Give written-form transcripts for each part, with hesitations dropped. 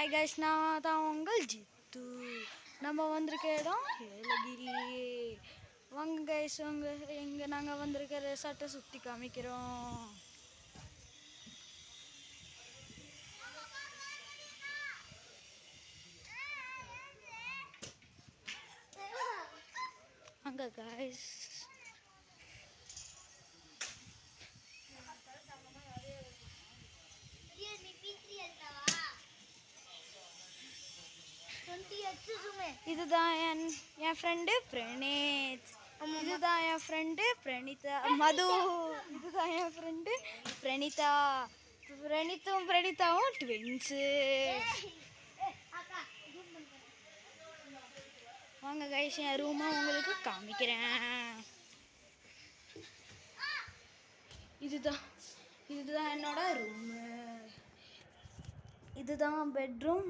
Hi guys, நான் தான் உங்கள் ஜித்து. நம்ம வந்திருக்க இடம் ஏலகிரி. வாங்க கைஸ், நாங்கள் வந்திருக்க ரெசார்ட்டை சுற்றி காமிக்கிறோம். வாங்க கைஸ். இதுதான் என் ஃப்ரெண்டு பிரணீத். இதுதான் என் ஃப்ரெண்டு பிரணிதா மது. இதுதான் என் ஃப்ரெண்டு பிரணிதா. பிரணித்தும் பிரணிதாவும் ட்வின்ஸு. வாங்க கைஸ், என் ரூமை உங்களுக்கு காமிக்கிறேன். இதுதான் என்னோட ரூமு. இதுதான் பெட்ரூம்.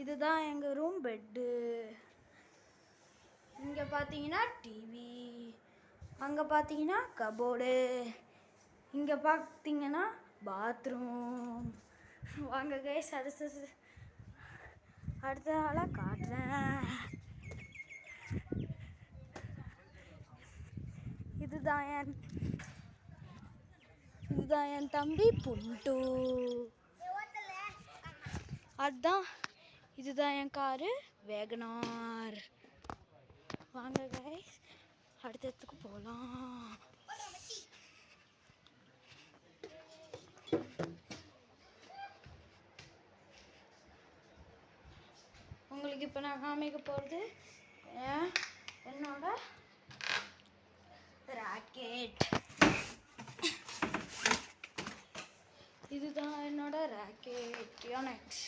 இதுதான் எங்கள் ரூம் பெட்டு. இங்கே பார்த்தீங்கன்னா டிவி, அங்கே பார்த்தீங்கன்னா கபோர்டு, இங்கே பார்த்தீங்கன்னா பாத்ரூம். வாங்க கைஸ், அடுத்த ஆளாக காட்டுறேன். இதுதான் என் தம்பி புண்டு. இதுதான் என் காரு வேகனார். வாங்க கைஸ், அடுத்த இடத்துக்கு போகலாம். உங்களுக்கு இப்போ நான் காமிக்க போகிறது என்னோட ராக்கெட். இதுதான் என்னோட rocket. Yonex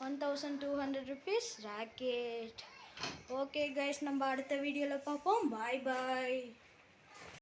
1200 rupees rocket. Okay guys, நம்ம அடுத்த வீடியோவில் பார்ப்போம். பாய் பாய்.